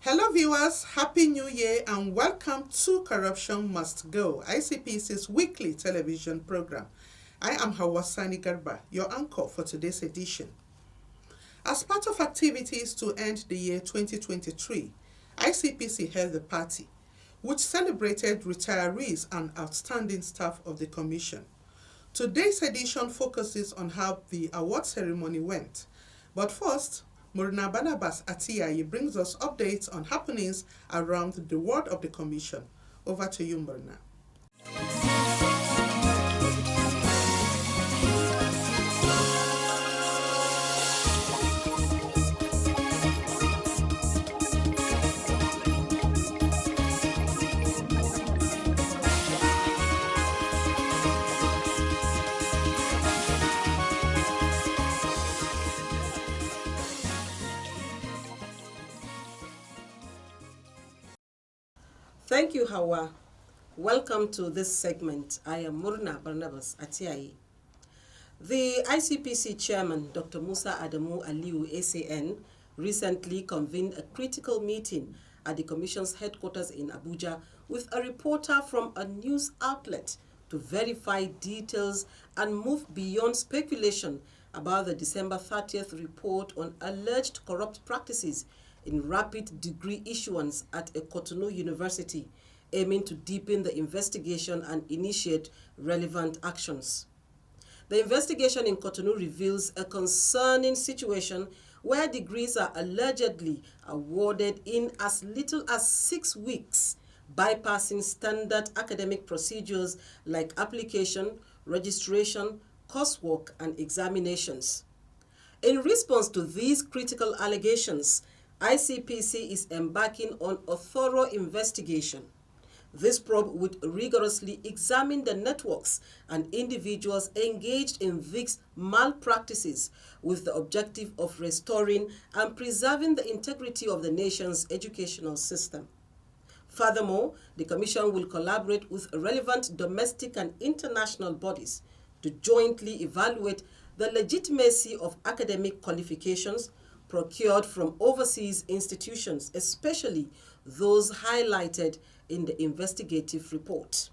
Hello viewers, Happy New Year and welcome to Corruption Must Go, ICPC's weekly television program. I am Hawasani Garba, your anchor for today's edition. As part of activities to end the year 2023, ICPC held a party which celebrated retirees and outstanding staff of the Commission. Today's edition focuses on how the award ceremony went. But first, Murna Barnabas Atiaye brings us updates on happenings around the world of the Commission. Over to you, Murna. Thank you, Hawa. Welcome to this segment. I am Murna Barnabas Atiaye. The ICPC chairman, Dr. Musa Adamu Aliu, ACN, recently convened a critical meeting at the Commission's headquarters in Abuja with a reporter from a news outlet to verify details and move beyond speculation about the December 30th report on alleged corrupt practices in rapid degree issuance at a Cotonou University, aiming to deepen the investigation and initiate relevant actions. The investigation in Cotonou reveals a concerning situation where degrees are allegedly awarded in as little as 6 weeks, bypassing standard academic procedures like application, registration, coursework, and examinations. In response to these critical allegations, ICPC is embarking on a thorough investigation. This probe would rigorously examine the networks and individuals engaged in these malpractices with the objective of restoring and preserving the integrity of the nation's educational system. Furthermore, the Commission will collaborate with relevant domestic and international bodies to jointly evaluate the legitimacy of academic qualifications procured from overseas institutions, especially those highlighted in the investigative report.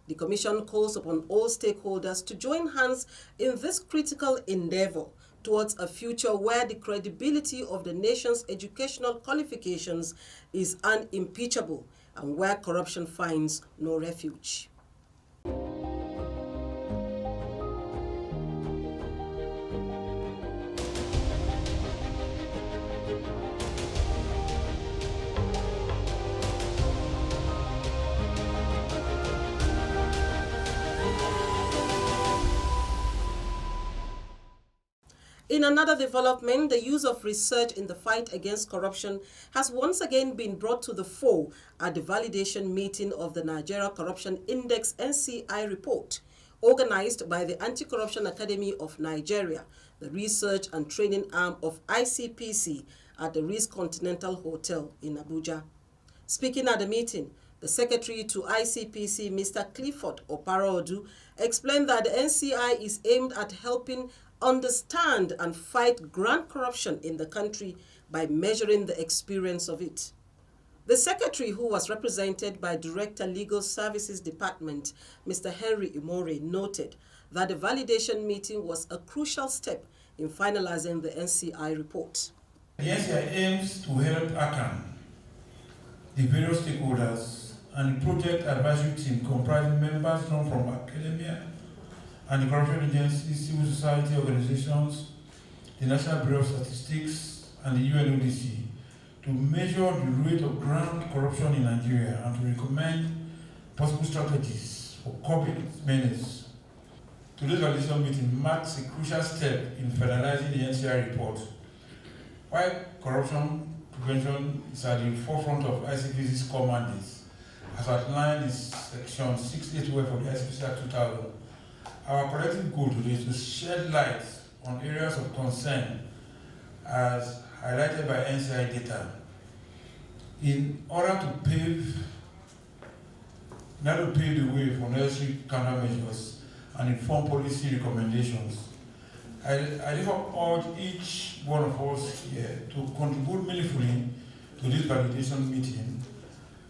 The Commission calls upon all stakeholders to join hands in this critical endeavor towards a future where the credibility of the nation's educational qualifications is unimpeachable and where corruption finds no refuge. In another development, the use of research in the fight against corruption has once again been brought to the fore at the validation meeting of the Nigeria Corruption Index NCI report, organized by the Anti-Corruption Academy of Nigeria, the research and training arm of ICPC at the Ritz Continental Hotel in Abuja. Speaking at the meeting, the secretary to ICPC, Mr. Clifford Oparodu, explained that the NCI is aimed at helping understand and fight grand corruption in the country by measuring the experience of it. The secretary, who was represented by Director Legal Services Department, Mr. Henry Imore, noted that the validation meeting was a crucial step in finalizing the NCI report. The NCI aims to help ACAN, the various stakeholders, and the project advisory team comprising members drawn from academia and the corruption agencies, civil society organizations, the National Bureau of Statistics, and the UNODC to measure the rate of grand corruption in Nigeria and to recommend possible strategies for curbing its menace. Today's validation meeting marks a crucial step in finalizing the NCI report. While corruption prevention is at the forefront of ICPC's core mandates, as outlined in Section 681 of the ICPC Act 2000, our collective goal today is to shed light on areas of concern as highlighted by NCI data in order to pave the way for necessary countermeasures and inform policy recommendations. I therefore urge each one of us here to contribute meaningfully to this validation meeting,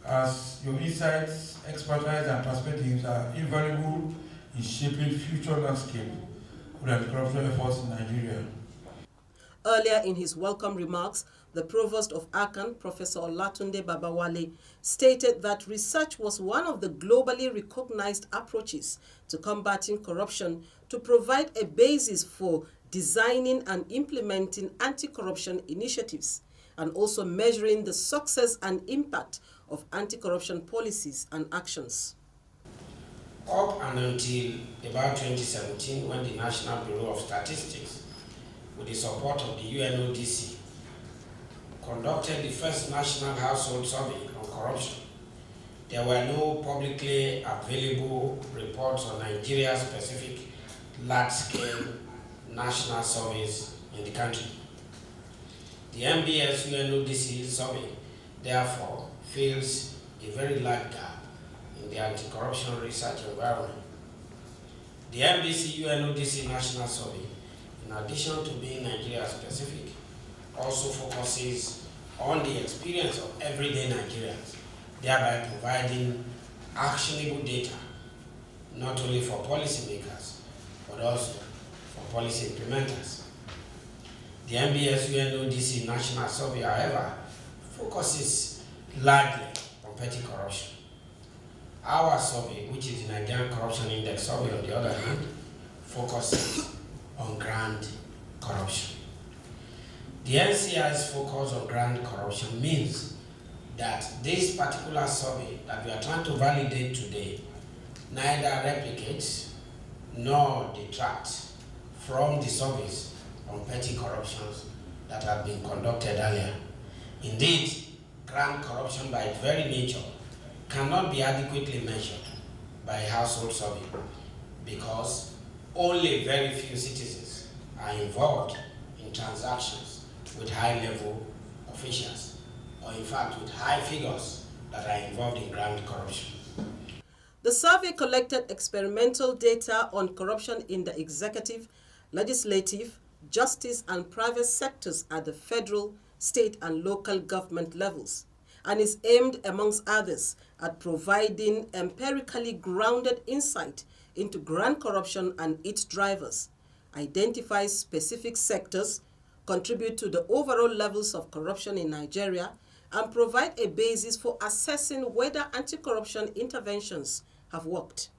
as your insights, expertise, and perspectives are invaluable in shaping future landscape of the anti-corruption efforts in Nigeria. Earlier in his welcome remarks, the Provost of Akan, Professor Olatunde Babawale, stated that research was one of the globally recognized approaches to combating corruption to provide a basis for designing and implementing anti-corruption initiatives and also measuring the success and impact of anti-corruption policies and actions. Up and until about 2017, when the National Bureau of Statistics, with the support of the UNODC, conducted the first national household survey on corruption, there were no publicly available reports on Nigeria's specific large-scale national surveys in the country. The MBS UNODC survey, therefore, fills a very large gap in the anti-corruption research environment. The MBC UNODC National Survey, in addition to being Nigeria-specific, also focuses on the experience of everyday Nigerians, thereby providing actionable data, not only for policymakers, but also for policy implementers. The MBS UNODC National Survey, however, focuses largely on petty corruption. Our survey, which is the Nigerian Corruption Index survey, on the other hand, focuses on grand corruption. The NCI's focus on grand corruption means that this particular survey that we are trying to validate today neither replicates nor detracts from the surveys on petty corruptions that have been conducted earlier. Indeed, grand corruption by its very nature cannot be adequately measured by a household survey because only very few citizens are involved in transactions with high-level officials, or in fact with high figures that are involved in grand corruption. The survey collected experimental data on corruption in the executive, legislative, justice, and private sectors at the federal, state, and local government levels, and is aimed, amongst others, at providing empirically grounded insight into grand corruption and its drivers, identify specific sectors, contribute to the overall levels of corruption in Nigeria, and provide a basis for assessing whether anti-corruption interventions have worked.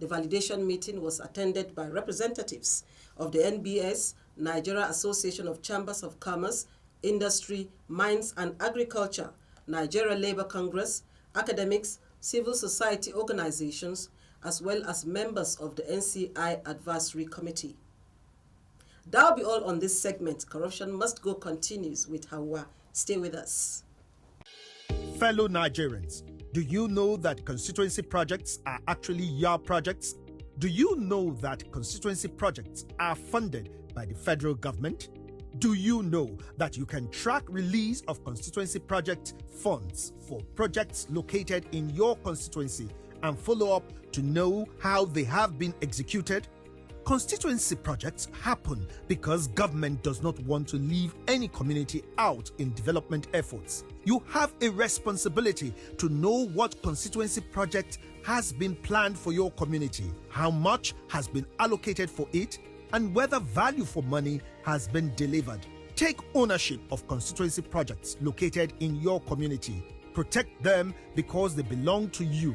The validation meeting was attended by representatives of the NBS, Nigeria Association of Chambers of Commerce, Industry, Mines and Agriculture, Nigeria Labour Congress, academics, civil society organizations, as well as members of the NCI Advisory Committee. That'll be all on this segment. Corruption Must Go continues with Hawa. Stay with us. Fellow Nigerians, do you know that constituency projects are actually your projects? Do you know that constituency projects are funded by the federal government? Do you know that you can track release of constituency project funds for projects located in your constituency and follow up to know how they have been executed? Constituency projects happen because government does not want to leave any community out in development efforts. You have a responsibility to know what constituency project has been planned for your community, how much has been allocated for it, and whether value for money has been delivered. Take ownership of constituency projects located in your community. Protect them because they belong to you.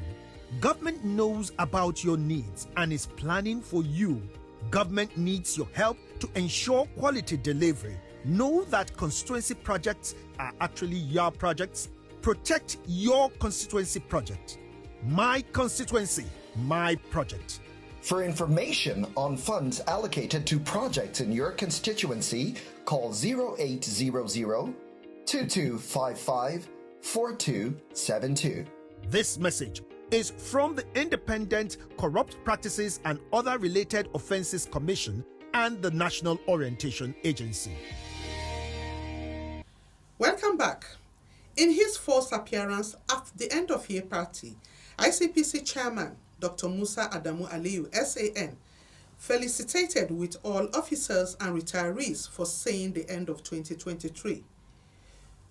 Government knows about your needs and is planning for you. Government needs your help to ensure quality delivery. Know that constituency projects are actually your projects. Protect your constituency project. My constituency, my project. For information on funds allocated to projects in your constituency, call 0800 2255 4272. This message is from the Independent Corrupt Practices and Other Related Offences Commission and the National Orientation Agency. Welcome back. In his first appearance at the end of year party, ICPC Chairman Dr. Musa Adamu Aliyu, SAN, felicitated with all officers and retirees for seeing the end of 2023.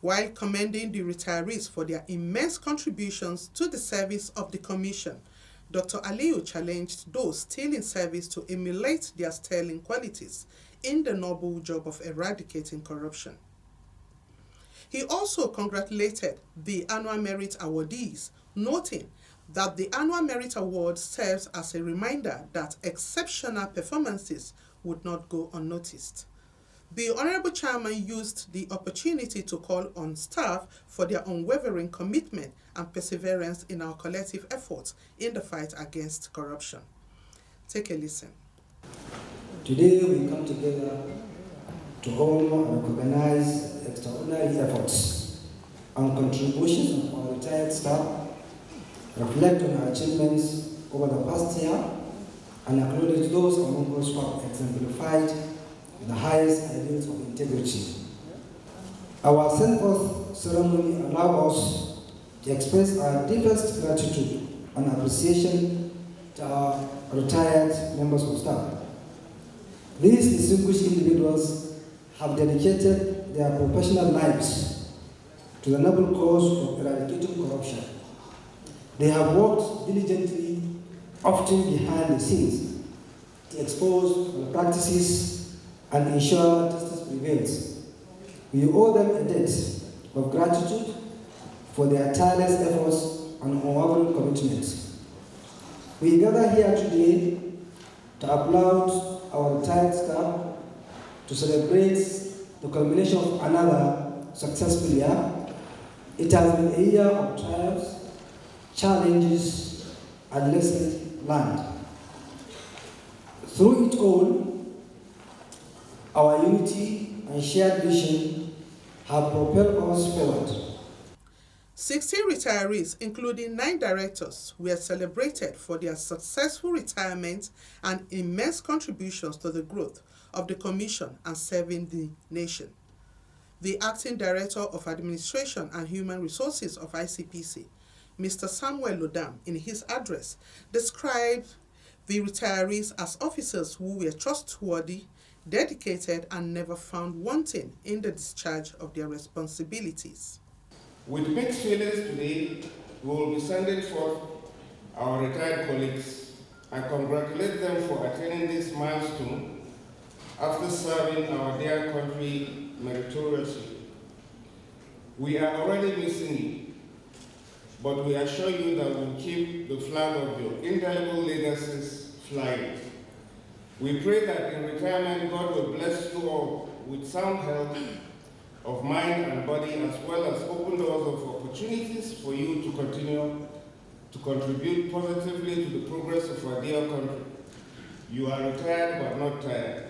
While commending the retirees for their immense contributions to the service of the Commission, Dr. Aliyu challenged those still in service to emulate their sterling qualities in the noble job of eradicating corruption. He also congratulated the annual merit awardees, noting that the annual merit award serves as a reminder that exceptional performances would not go unnoticed. The Honorable Chairman used the opportunity to call on staff for their unwavering commitment and perseverance in our collective efforts in the fight against corruption. Take a listen. Today we come together to honor and recognize extraordinary efforts and contributions of our retired staff, reflect on our achievements over the past year, and acknowledge those among us who have exemplified the highest ideals of integrity. Our send-forth ceremony allows us to express our deepest gratitude and appreciation to our retired members of staff. These distinguished individuals have dedicated their professional lives to the noble cause of eradicating corruption. They have worked diligently, often behind the scenes, to expose the practices and ensure justice prevails. We owe them a debt of gratitude for their tireless efforts and unwavering commitment. We gather here today to applaud our retired staff, to celebrate the culmination of another successful year. It has been a year of triumphs, challenges, and lessons learned. Through it all, our unity and shared vision have propelled us forward. 16 retirees, including 9 directors, were celebrated for their successful retirement and immense contributions to the growth of the Commission and serving the nation. The Acting Director of Administration and Human Resources of ICPC, Mr. Samuel Lodam, in his address, described the retirees as officers who were trustworthy, dedicated, and never found wanting in the discharge of their responsibilities. With mixed feelings today, we will be sending forth our retired colleagues and congratulate them for attaining this milestone after serving our dear country meritoriously. We are already missing you, but we assure you that we'll keep the flag of your indelible legacies flying. We pray that in retirement, God will bless you all with sound health of mind and body, as well as open doors of opportunities for you to continue to contribute positively to the progress of our dear country. You are retired but not tired,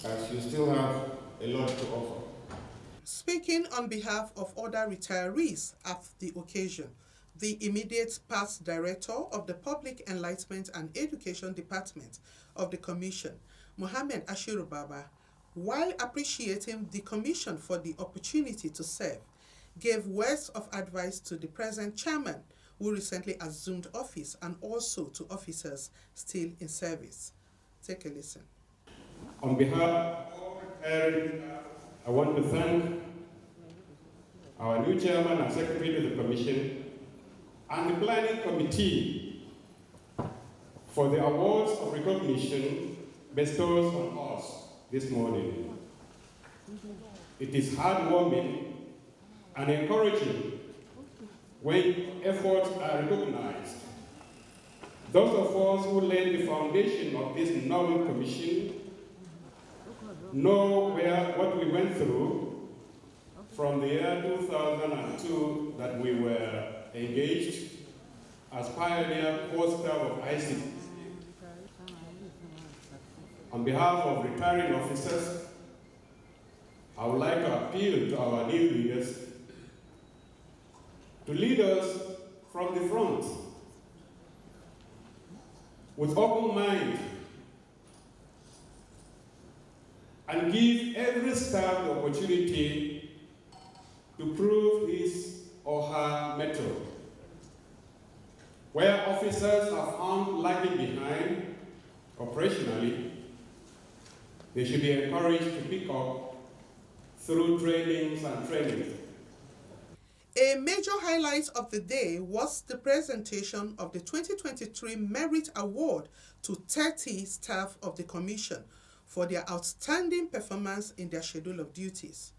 as you still have a lot to offer. Speaking on behalf of other retirees at the occasion, the immediate past director of the Public Enlightenment and Education Department of the Commission, Mohammed Ashiru Baba, while appreciating the Commission for the opportunity to serve, gave words of advice to the present chairman, who recently assumed office, and also to officers still in service. Take a listen. On behalf of all retirees, I want to thank our new chairman and secretary to the Commission and the planning committee for the awards of recognition bestowed on us this morning. It is heartwarming and encouraging when efforts are recognized. Those of us who laid the foundation of this novel commission know what we went through from the year 2002 that we were engaged as pioneer core staff of ICPC. On behalf of retiring officers, I would like to appeal to our new leaders to lead us from the front with open mind and give every staff the opportunity to prove his or her mettle. Where officers are found lagging behind operationally, they should be encouraged to pick up through trainings and training. A major highlight of the day was the presentation of the 2023 Merit Award to 30 staff of the Commission for their outstanding performance in their schedule of duties.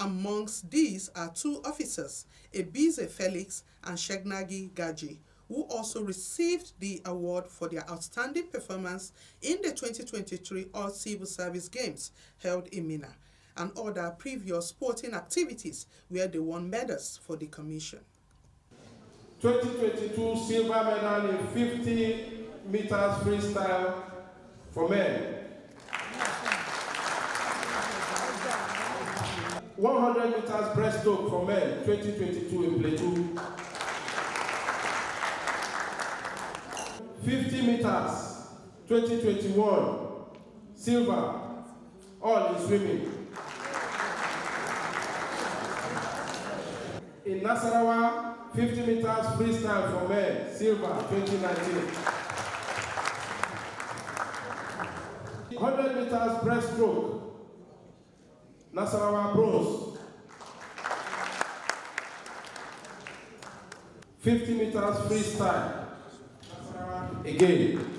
Amongst these are 2 officers, Ebize Felix and Shegnagi Gaji, who also received the award for their outstanding performance in the 2023 All Civil Service Games held in Minna and other previous sporting activities where they won medals for the Commission. 2022 silver medal in 50 meters freestyle for men. 100 meters breaststroke for men, 2022 in Plateau. 50 meters, 2021, silver, all in swimming. In Nasarawa, 50 meters freestyle for men, silver, 2019. 100 meters breaststroke, Nasarawa bronze. 50 meters freestyle, Nasarawa again.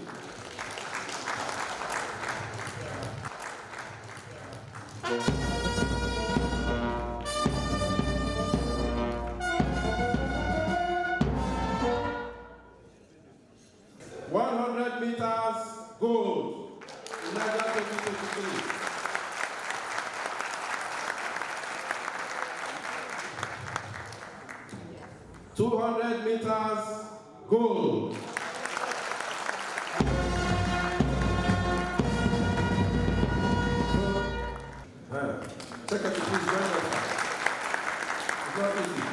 Gold, Niger 2023. 200 meters, gold. Secretary, please join us. It's not easy.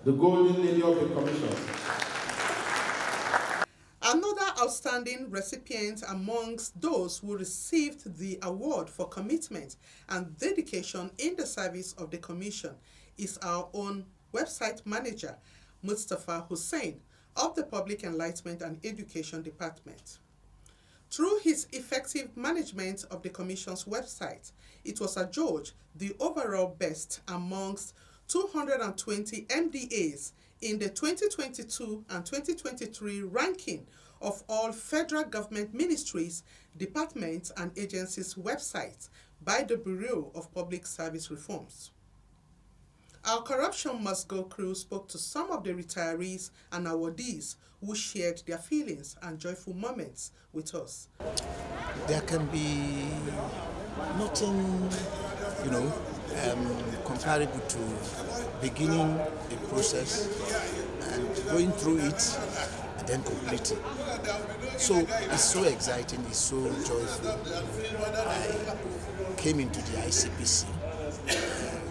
The golden lady of the commission. Another outstanding recipient amongst those who received the award for commitment and dedication in the service of the commission is our own website manager, Mustafa Hussein, of the Public Enlightenment and Education Department. Through his effective management of the commission's website, it was adjudged the overall best amongst 220 MDAs in the 2022 and 2023 ranking of all federal government ministries, departments, and agencies' websites by the Bureau of Public Service Reforms. Our Corruption Must Go crew spoke to some of the retirees and awardees who shared their feelings and joyful moments with us. There can be nothing, comparable to beginning a process and going through it and then completing. So it's so exciting, it's so joyful. I came into the ICPC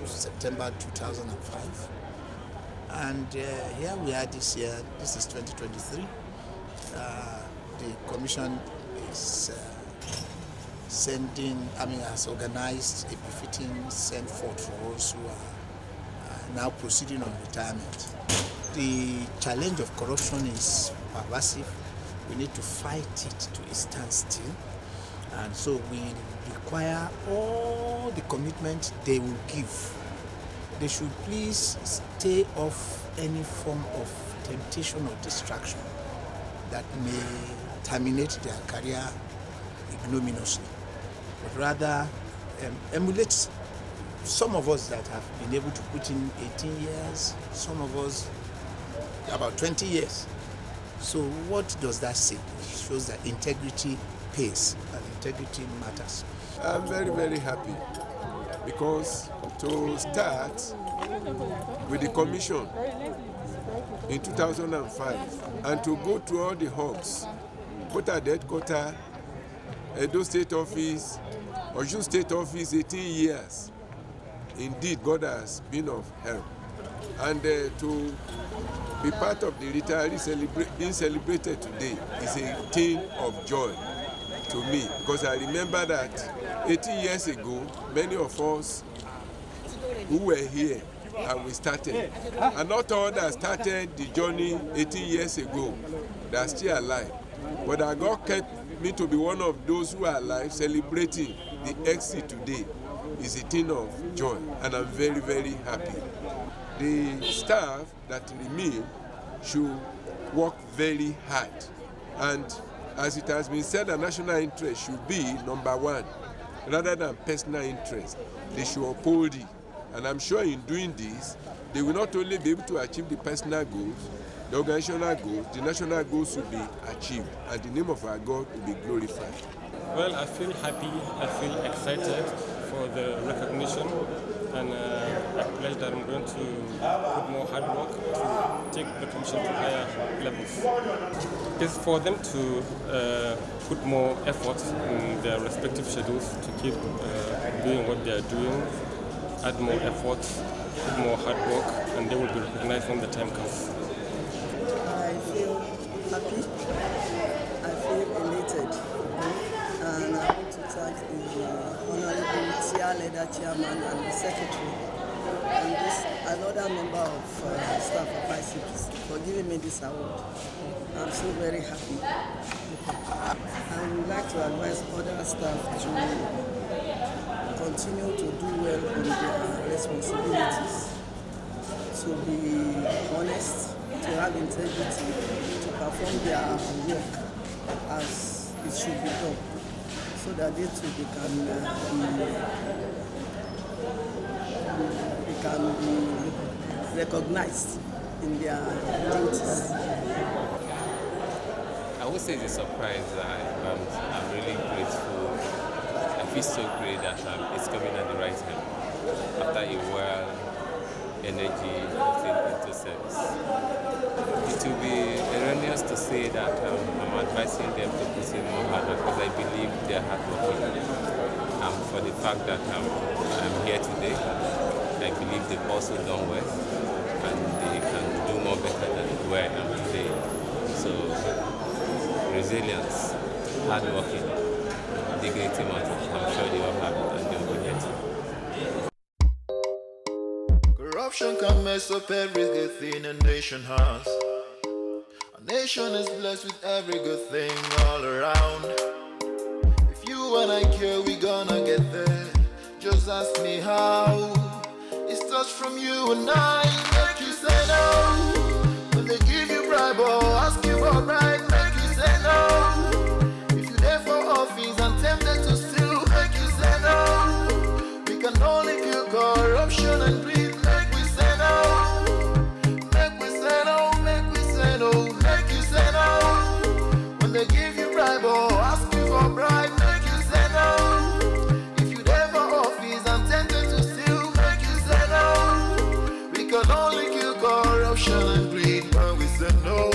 September 2005, and here we are this year. This is 2023. The commission is has organized a befitting send forth for us who are now proceeding on retirement. The challenge of corruption is pervasive. We need to fight it to a standstill, and so we require all the commitment they will give. They should please stay off any form of temptation or distraction that may terminate their career ignominiously, but rather emulate some of us that have been able to put in 18 years, some of us about 20 years. So what does that say? It shows that integrity pays and integrity matters. I'm very, very happy because to start with the commission in 2005 and to go to all the hubs, both at the headquarters, Edo State Office, Osun State Office, 18 years. Indeed, God has been of help. And to be part of the retirees being celebrated today is a thing of joy to me, because I remember that 18 years ago, many of us who were here and we started, and not all that started the journey 18 years ago, they are still alive. But God kept me to be one of those who are alive, celebrating the exit today. is a thing of joy, and I'm very, very happy. The staff that remain should work very hard, and as it has been said, the national interest should be number one rather than personal interest. They should uphold it, and I'm sure in doing this they will not only be able to achieve the personal goals, the organizational goals, the national goals will be achieved, and the name of our God will be glorified. Well, I feel happy, I feel excited for the recognition, and I pledge that I'm going to put more hard work to take the commission to higher levels. It's for them to put more effort in their respective schedules to keep doing what they are doing, add more effort, put more hard work, and they will be recognized when the time comes. I feel happy, I feel elated, and I want to thank the Honorable Tia Leader Chairman and the Secretary, and this another member of staff of ICPC for giving me this award. I'm so very happy. I would like to advise other staff to continue to do well on their responsibilities, to be honest, to have integrity, to perform their work as it should be done, so that they too can be recognized in their duties. I would say it's a surprise. I'm really grateful. I feel so great that it's coming at the right time after a while energy into service. It will be erroneous to say that I'm advising them to put in more hard work, because I believe they're hardworking. For the fact that I'm here today, I believe they've also done well, and they can do more better than where I am today. So, resilience, hardworking, dignity matters. I'm sure they all have it, and they'll be here too. Corruption can mess up every good thing a nation has. A nation is blessed with every good thing all around. If you and I care, we gonna get there. Just ask me how. It starts from you and I. Make you say no. When they give you bribe or ask you for bribe, make you say no. If you're there for office and tempted to steal, make you say no. We can only kill corruption and greed. Make we say no. Make we say no. Make we say no. Make you say no. When they give you bribe or ask you for bribe, make you say no. If you're there for office and tempted to steal, make you say no. We can only kill corruption and greed when we say no.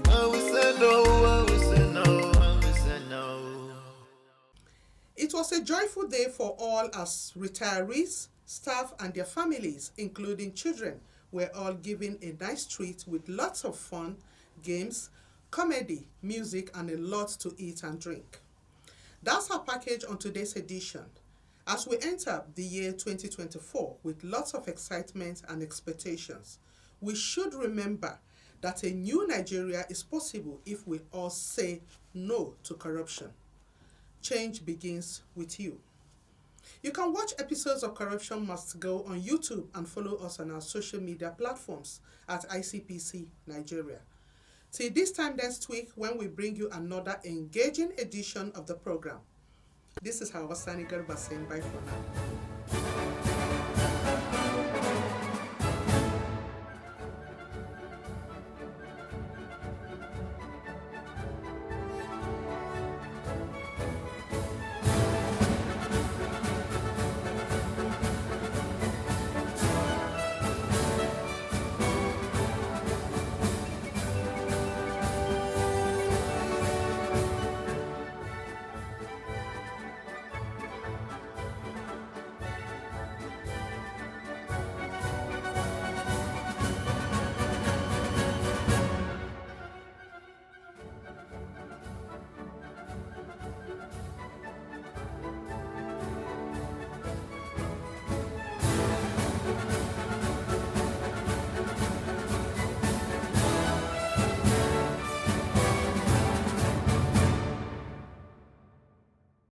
When we say no, when we say no, when we say no. It was a joyful day for all as retirees, staff and their families, including children, were all given a nice treat with lots of fun, games, comedy, music, and a lot to eat and drink. That's our package on today's edition. As we enter the year 2024 with lots of excitement and expectations, we should remember that a new Nigeria is possible if we all say no to corruption. Change begins with you. You can watch episodes of Corruption Must Go on YouTube and follow us on our social media platforms at ICPC Nigeria. Till this time next week, when we bring you another engaging edition of the program. This is Hawasani Garba saying bye for now.